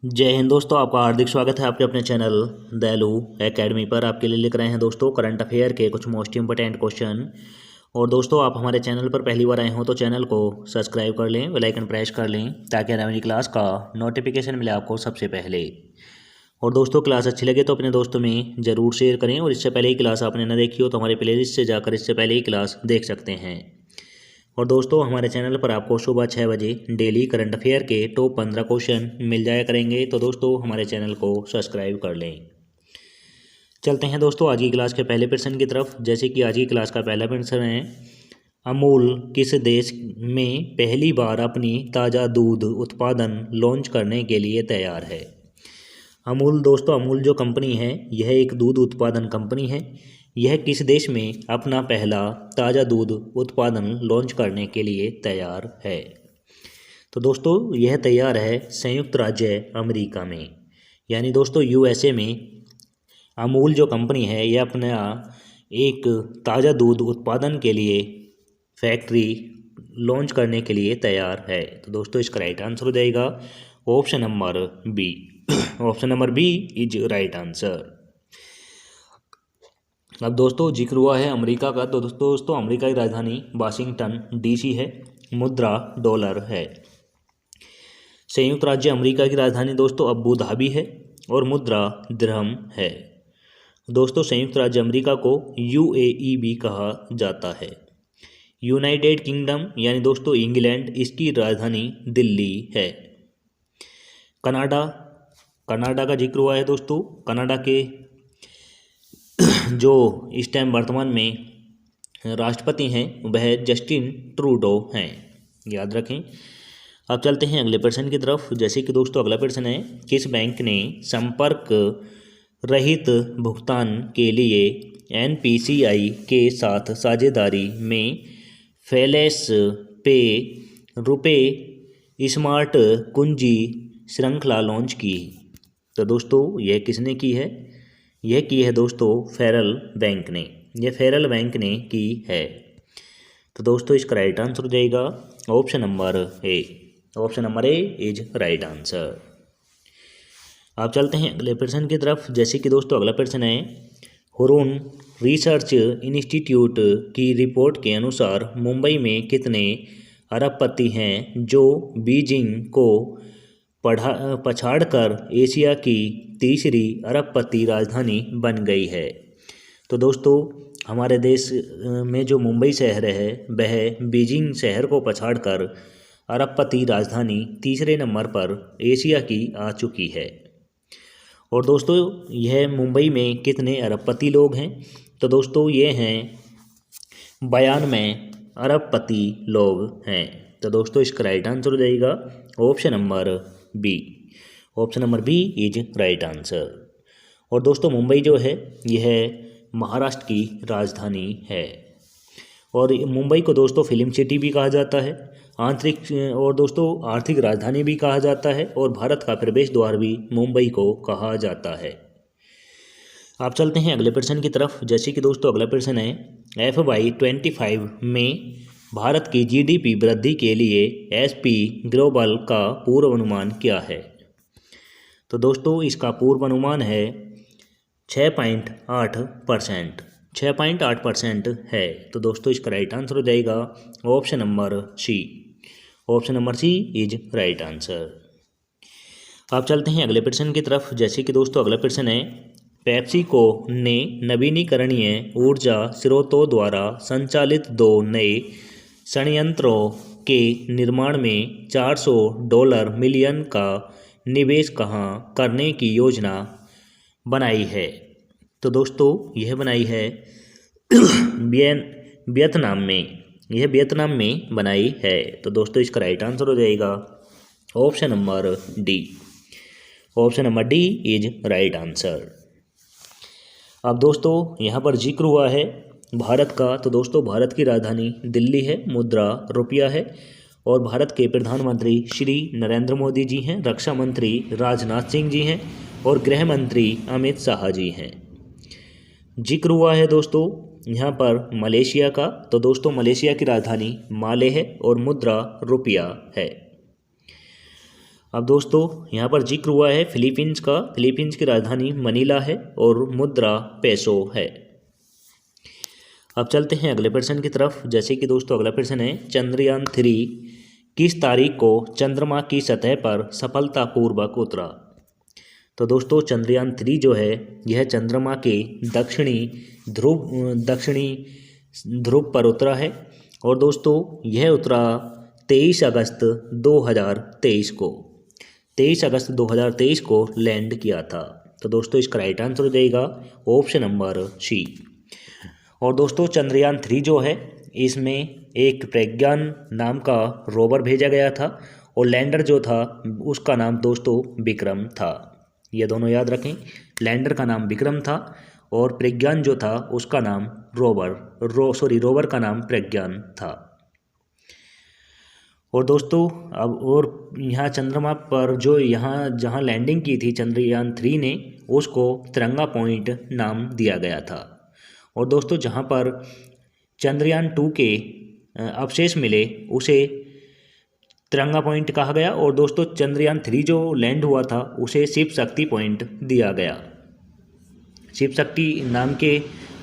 जय हिंद दोस्तों, आपका हार्दिक स्वागत है आपके अपने चैनल दयालु एकेडमी पर। आपके लिए लेकर आए हैं दोस्तों करंट अफेयर के कुछ मोस्ट इंपोर्टेंट क्वेश्चन। और दोस्तों, आप हमारे चैनल पर पहली बार आए हो तो चैनल को सब्सक्राइब कर लें, बेल आइकन प्रेस कर लें ताकि आने वाली क्लास का नोटिफिकेशन मिले आपको सबसे पहले। और दोस्तों, क्लास अच्छी लगे तो अपने दोस्तों में ज़रूर शेयर करें। और इससे पहले ही क्लास आपने न देखी हो तो हमारे प्लेलिस्ट से जाकर इससे पहले ही क्लास देख सकते हैं। और दोस्तों, हमारे चैनल पर आपको सुबह 6 बजे डेली करंट अफेयर के टॉप 15 क्वेश्चन मिल जाया करेंगे। तो दोस्तों, हमारे चैनल को सब्सक्राइब कर लें। चलते हैं दोस्तों आज की क्लास के पहले प्रश्न की तरफ। जैसे कि आज की क्लास का पहला प्रश्न है, अमूल किस देश में पहली बार अपनी ताज़ा दूध उत्पादन लॉन्च करने के लिए तैयार है। अमूल दोस्तों, अमूल जो कंपनी है यह एक दूध उत्पादन कंपनी है। यह किस देश में अपना पहला ताज़ा दूध उत्पादन लॉन्च करने के लिए तैयार है। तो दोस्तों, यह तैयार है संयुक्त राज्य अमेरिका में, यानी दोस्तों यूएसए में अमूल जो कंपनी है यह अपना एक ताज़ा दूध उत्पादन के लिए फैक्ट्री लॉन्च करने के लिए तैयार है। तो दोस्तों, इसका राइट आंसर हो जाएगा option number B. Option number B is right answer. अब दोस्तों, जिक्र हुआ है अमेरिका का, तो दोस्तों अमेरिका की राजधानी वाशिंगटन डीसी है, मुद्रा डॉलर है। संयुक्त राज्य अमेरिका की राजधानी दोस्तों अबू धाबी है और मुद्रा दिरहम है। दोस्तों, संयुक्त राज्य अमेरिका को यूएई भी कहा जाता है। यूनाइटेड किंगडम यानी दोस्तों इंग्लैंड, इसकी राजधानी दिल्ली है। कनाडा, कनाडा का जिक्र हुआ है दोस्तों। कनाडा के जो इस टाइम वर्तमान में राष्ट्रपति हैं वह जस्टिन ट्रूडो हैं, याद रखें। अब चलते हैं अगले प्रश्न की तरफ। जैसे कि दोस्तों अगला प्रश्न है, किस बैंक ने संपर्क रहित भुगतान के लिए एनपीसीआई के साथ साझेदारी में फैलेस पे रुपे स्मार्ट कुंजी श्रृंखला लॉन्च की। तो दोस्तों यह किसने की है? यह की है दोस्तों फेडरल बैंक ने। यह फेडरल बैंक ने की है। तो दोस्तों, इसका राइट आंसर हो जाएगा option number A. Option number A is right answer. आप चलते हैं अगले प्रश्न की तरफ। जैसे कि दोस्तों अगला प्रश्न है, हुरून रिसर्च इंस्टीट्यूट की रिपोर्ट के अनुसार मुंबई में कितने अरबपति हैं जो बीजिंग को पछाड़कर एशिया की तीसरी अरबपति राजधानी बन गई है। तो दोस्तों, हमारे देश में जो मुंबई शहर है वह बीजिंग शहर को पछाड़कर अरबपति राजधानी तीसरे नंबर पर एशिया की आ चुकी है। और दोस्तों, यह मुंबई में कितने अरबपति लोग हैं? तो दोस्तों ये हैं 92 अरबपति लोग हैं। तो दोस्तों, इसका राइट आंसर हो जाएगा option number B. Option number B is right answer. और दोस्तों, मुंबई जो है यह महाराष्ट्र की राजधानी है। और मुंबई को दोस्तों फिल्म सिटी भी कहा जाता है, और दोस्तों आर्थिक राजधानी भी कहा जाता है, और भारत का प्रवेश द्वार भी मुंबई को कहा जाता है। आप चलते हैं अगले प्रश्न की तरफ। जैसे कि दोस्तों अगला प्रश्न है, FY25 में भारत की GDP वृद्धि के लिए SP ग्लोबल का पूर्वानुमान क्या है? तो दोस्तों, इसका पूर्वानुमान है 6.8%। 6.8% है। तो दोस्तों, इसका राइट आंसर हो जाएगा option number C. Option number C is right answer. आप चलते हैं अगले प्रश्न की तरफ। जैसे कि दोस्तों अगला प्रश्न है, पेप्सिको ने नवीनीकरणीय ऊर्जा स्रोतों द्वारा संचालित 2 नए संयंत्रों के निर्माण में $400 मिलियन का निवेश कहाँ करने की योजना बनाई है? तो दोस्तों यह बनाई है वियतनाम में। यह वियतनाम में बनाई है। तो दोस्तों, इसका राइट आंसर हो जाएगा option number D. Option number D is right answer. अब दोस्तों यहाँ पर जिक्र हुआ है भारत का, तो दोस्तों भारत की राजधानी दिल्ली है, मुद्रा रुपया है, और भारत के प्रधानमंत्री श्री नरेंद्र मोदी जी हैं, रक्षा मंत्री राजनाथ सिंह जी हैं, और गृह मंत्री अमित शाह जी हैं। जिक्र हुआ है दोस्तों यहाँ पर मलेशिया का, तो दोस्तों मलेशिया की राजधानी माले है और मुद्रा रुपया है। अब दोस्तों यहाँ पर जिक्र हुआ है फिलीपींस का। फिलीपींस की राजधानी मनीला है और मुद्रा पेसो है। अब चलते हैं अगले प्रश्न की तरफ। जैसे कि दोस्तों अगला प्रश्न है, चंद्रयान 3 किस तारीख को चंद्रमा की सतह पर सफलतापूर्वक उतरा? तो दोस्तों चंद्रयान 3 जो है यह चंद्रमा के दक्षिणी ध्रुव पर उतरा है और दोस्तों यह उतरा 23 अगस्त 2023 को। 23 अगस्त 2023 को लैंड किया था। तो दोस्तों इसका राइट आंसर हो जाएगा ऑप्शन नंबर सी। और दोस्तों चंद्रयान 3 जो है इसमें एक प्रज्ञान नाम का रोवर भेजा गया था और लैंडर जो था उसका नाम दोस्तों विक्रम था। ये दोनों याद रखें, लैंडर का नाम विक्रम था और प्रज्ञान जो था उसका नाम रोवर का नाम प्रज्ञान था। और दोस्तों अब और यहाँ चंद्रमा पर जो यहाँ जहाँ लैंडिंग की थी चंद्रयान 3 ने उसको तिरंगा पॉइंट नाम दिया गया था। और दोस्तों जहाँ पर चंद्रयान 2 के अवशेष मिले उसे तिरंगा पॉइंट कहा गया और दोस्तों चंद्रयान 3 जो लैंड हुआ था उसे शिव शक्ति पॉइंट दिया गया। शिव शक्ति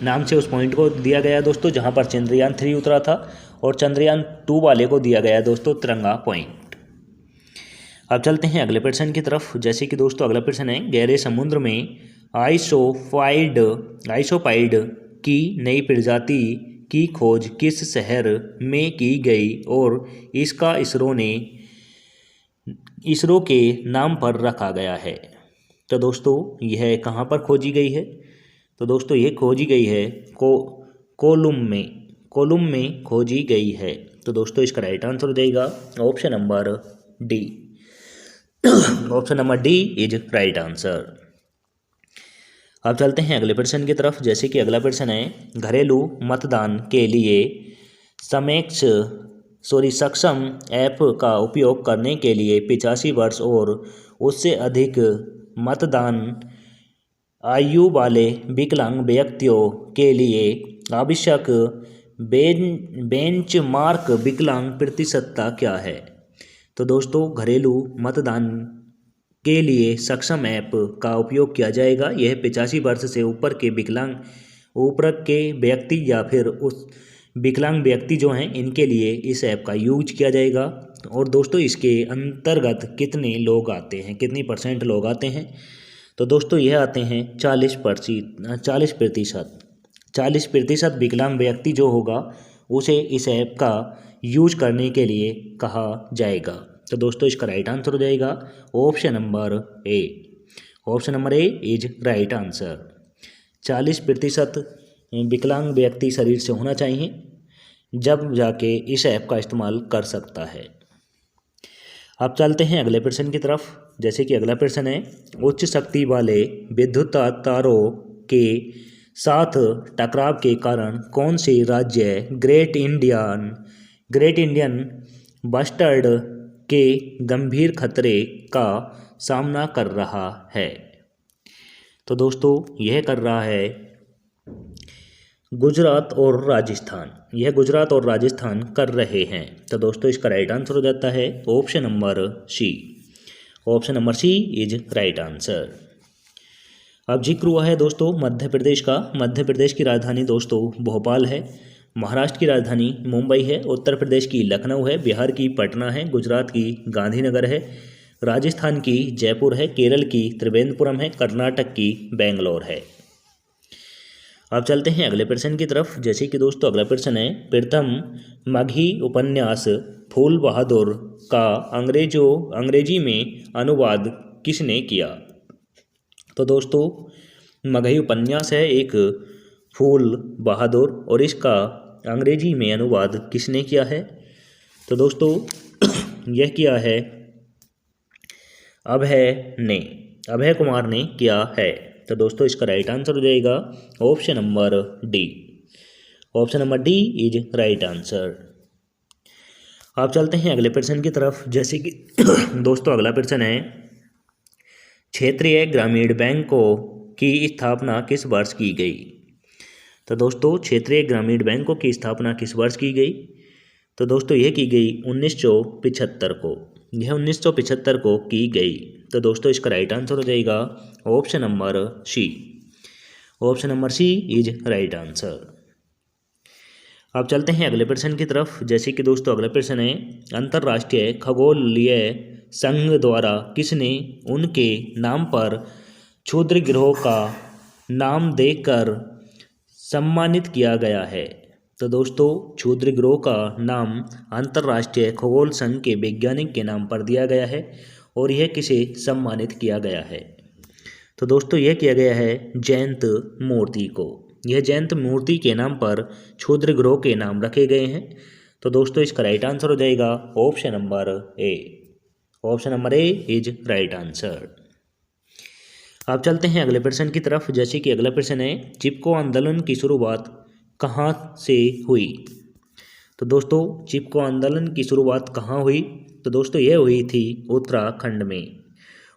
नाम से उस पॉइंट को दिया गया दोस्तों जहाँ पर चंद्रयान 3 उतरा था और चंद्रयान 2 वाले को दिया गया दोस्तों तिरंगा पॉइंट। अब चलते हैं अगले प्रश्न की तरफ। जैसे कि दोस्तों अगला प्रश्न है, गहरे समुद्र में आइसोपाइड की नई प्रजाति की खोज किस शहर में की गई और इसका इसरो के नाम पर रखा गया है? तो दोस्तों यह कहाँ पर खोजी गई है? तो दोस्तों यह खोजी गई है कोलुम में खोजी गई है। तो दोस्तों इसका राइट आंसर हो जाएगा option number D. Option number D is right answer. अब चलते हैं अगले प्रश्न की तरफ। जैसे कि अगला प्रश्न है, घरेलू मतदान के लिए सक्षम ऐप का उपयोग करने के लिए 85 वर्ष और उससे अधिक मतदान आयु वाले विकलांग व्यक्तियों के लिए आवश्यक बेंचमार्क विकलांग प्रतिशतता क्या है? तो दोस्तों घरेलू मतदान के लिए सक्षम ऐप का उपयोग किया जाएगा। यह 85 वर्ष से ऊपर के व्यक्ति या फिर उस विकलांग व्यक्ति जो हैं इनके लिए इस ऐप का यूज किया जाएगा। और दोस्तों इसके अंतर्गत कितने लोग आते हैं, कितनी % लोग आते हैं? तो दोस्तों यह आते हैं 40% विकलांग व्यक्ति जो होगा उसे इस ऐप का यूज करने के लिए कहा जाएगा। तो दोस्तों इसका राइट आंसर हो जाएगा option number A. Option number A is right answer. 40% विकलांग व्यक्ति शरीर से होना चाहिए जब जाके इस ऐप का इस्तेमाल कर सकता है। अब चलते हैं अगले प्रश्न की तरफ। जैसे कि अगला प्रश्न है, उच्च शक्ति वाले विद्युत तारों के साथ टकराव के कारण कौन से राज्य ग्रेट इंडियन बस्टर्ड के गंभीर खतरे का सामना कर रहा है? तो दोस्तों यह कर रहा है गुजरात और राजस्थान। यह गुजरात और राजस्थान कर रहे हैं। तो दोस्तों इसका राइट आंसर हो जाता है option number C. Option number C is right answer. अब जिक्र हुआ है दोस्तों मध्य प्रदेश का। मध्य प्रदेश की राजधानी दोस्तों भोपाल है, महाराष्ट्र की राजधानी मुंबई है, उत्तर प्रदेश की लखनऊ है, बिहार की पटना है, गुजरात की गांधीनगर है, राजस्थान की जयपुर है, केरल की त्रिवेंद्रपुरम है, कर्नाटक की बेंगलोर है। अब चलते हैं अगले प्रश्न की तरफ। जैसे कि दोस्तों अगला प्रश्न है, प्रथम मगही उपन्यास फूल बहादुर का अंग्रेजी में अनुवाद किसने किया? तो दोस्तों मगही उपन्यास है एक फूल बहादुर और इसका अंग्रेजी में अनुवाद किसने किया है? तो दोस्तों यह किया है अभय कुमार ने किया है। तो दोस्तों इसका राइट आंसर हो जाएगा option number D. Option number D is right answer. आप चलते हैं अगले प्रश्न की तरफ। जैसे कि दोस्तों अगला प्रश्न है, क्षेत्रीय ग्रामीण बैंकों की स्थापना किस वर्ष की गई? तो दोस्तों क्षेत्रीय ग्रामीण बैंकों की स्थापना किस वर्ष की गई? तो दोस्तों यह की गई 1975 को। यह 1975 को की गई। तो दोस्तों इसका राइट आंसर हो जाएगा option number C. Option number C is right answer. अब चलते हैं अगले प्रश्न की तरफ। जैसे कि दोस्तों अगला प्रश्न है, अंतर्राष्ट्रीय खगोलीय संघ द्वारा किसने उनके नाम पर क्षुद्र ग्रहों का नाम देकर सम्मानित किया गया है? तो दोस्तों क्षुद्र ग्रहों का नाम अंतर्राष्ट्रीय खगोल संघ के वैज्ञानिक के नाम पर दिया गया है और यह किसे सम्मानित किया गया है? तो दोस्तों यह किया गया है जयंत मूर्ति को। यह जयंत मूर्ति के नाम पर क्षुद्र ग्रहों के नाम रखे गए हैं। तो दोस्तों इसका राइट आंसर हो जाएगा option number A. Option number A is right answer. अब चलते हैं अगले प्रश्न की तरफ। जैसे कि अगला प्रश्न है, चिपको आंदोलन की शुरुआत कहाँ से हुई? तो दोस्तों चिपको आंदोलन की शुरुआत कहाँ हुई? तो दोस्तों यह हुई थी उत्तराखंड में।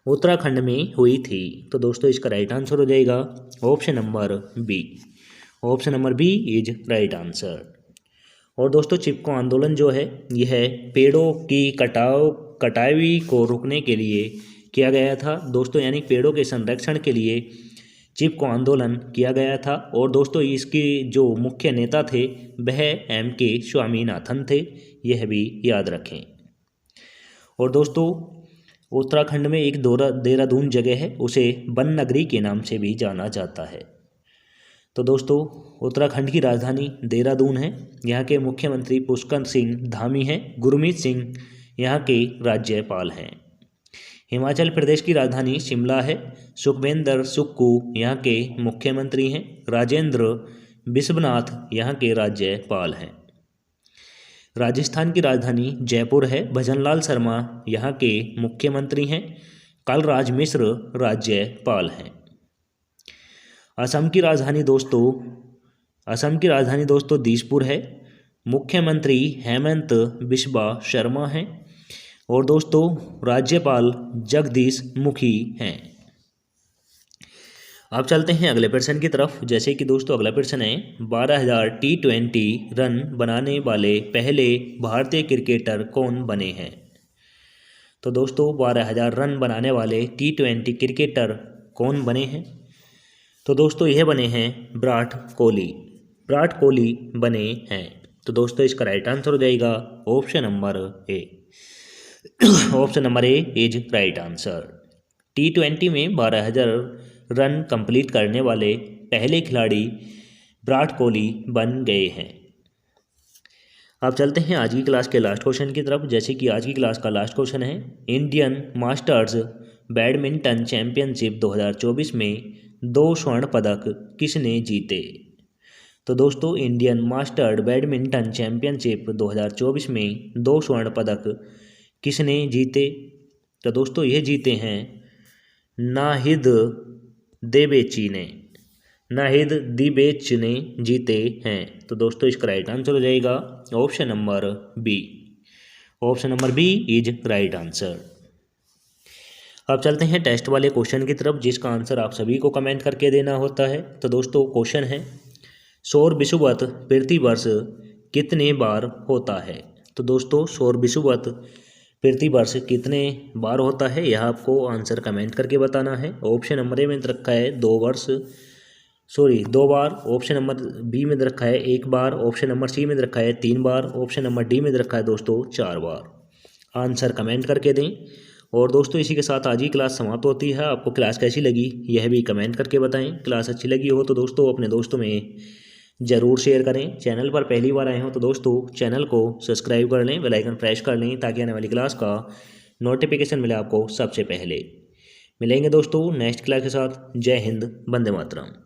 उत्तराखंड में हुई थी। तो दोस्तों इसका राइट आंसर हो जाएगा option number B. Option number B is right answer. और दोस्तों चिपको आंदोलन जो है यह पेड़ों की कटाई को रोकने के लिए किया गया था दोस्तों, यानी पेड़ों के संरक्षण के लिए चिपको आंदोलन किया गया था। और दोस्तों इसके जो मुख्य नेता थे वह M.K. स्वामीनाथन थे, यह भी याद रखें। और दोस्तों उत्तराखंड में एक देहरादून जगह है, उसे वन नगरी के नाम से भी जाना जाता है। तो दोस्तों उत्तराखंड की राजधानी देहरादून है। यहाँ के मुख्यमंत्री पुष्कर सिंह धामी हैं। गुरमीत सिंह यहाँ के राज्यपाल हैं। हिमाचल प्रदेश की राजधानी शिमला है। सुखविंदर सुक्खू यहाँ के मुख्यमंत्री हैं। राजेंद्र विश्वनाथ यहाँ के राज्यपाल हैं। राजस्थान की राजधानी जयपुर है। भजनलाल शर्मा यहाँ के मुख्यमंत्री हैं। कलराज मिश्र राज्यपाल हैं। असम की राजधानी दोस्तों दिसपुर है। मुख्यमंत्री हेमंत बिस्वा शर्मा हैं। और दोस्तों राज्यपाल जगदीश मुखी हैं। अब चलते हैं अगले प्रश्न की तरफ। जैसे कि दोस्तों अगला प्रश्न है, 12,000 T20 रन बनाने वाले पहले भारतीय क्रिकेटर कौन बने हैं? तो दोस्तों 12,000 रन बनाने वाले T20 क्रिकेटर कौन बने हैं? तो दोस्तों यह बने हैं विराट कोहली बने हैं। तो दोस्तों इसका राइट आंसर हो जाएगा option number A. Option number A is right answer. T20 में 12,000 रन कंप्लीट करने वाले पहले खिलाड़ी विराट कोहली बन गए हैं। अब चलते हैं आज की क्लास के लास्ट क्वेश्चन की तरफ। जैसे कि आज की क्लास का लास्ट क्वेश्चन है, इंडियन मास्टर्स बैडमिंटन चैंपियनशिप 2024 में 2 स्वर्ण पदक किसने जीते? तो दोस्तों इंडियन मास्टर्स बैडमिंटन चैंपियनशिप 2024 में 2 स्वर्ण पदक किसने जीते? तो दोस्तों ये जीते हैं नाहिद दिबेच ने जीते हैं। तो दोस्तों इसका राइट आंसर हो जाएगा option number B. Option number B is right answer. अब चलते हैं टेस्ट वाले क्वेश्चन की तरफ, जिसका आंसर आप सभी को कमेंट करके देना होता है। तो दोस्तों क्वेश्चन है, सौर विषुवत पृथ्वी वर्ष कितने बार होता है? तो दोस्तों सौर विषुवत पृथ्वी वर्ष कितने बार होता है, यह आपको आंसर कमेंट करके बताना है। ऑप्शन नंबर ए में रखा है 2 बार। ऑप्शन नंबर बी में रखा है 1 बार। ऑप्शन नंबर सी में रखा है 3 बार। ऑप्शन नंबर डी में रखा है दोस्तों 4 बार। आंसर कमेंट करके दें। और दोस्तों इसी के साथ आज की क्लास समाप्त होती है। आपको क्लास कैसी लगी यह भी कमेंट करके बताएं। क्लास अच्छी लगी हो तो दोस्तों अपने दोस्तों में ज़रूर शेयर करें। चैनल पर पहली बार आए हो तो दोस्तों चैनल को सब्सक्राइब कर लें, बेल आइकन प्रेस कर लें, ताकि आने वाली क्लास का नोटिफिकेशन मिले आपको सबसे पहले। मिलेंगे दोस्तों नेक्स्ट क्लास के साथ। जय हिंद, वंदे मातरम।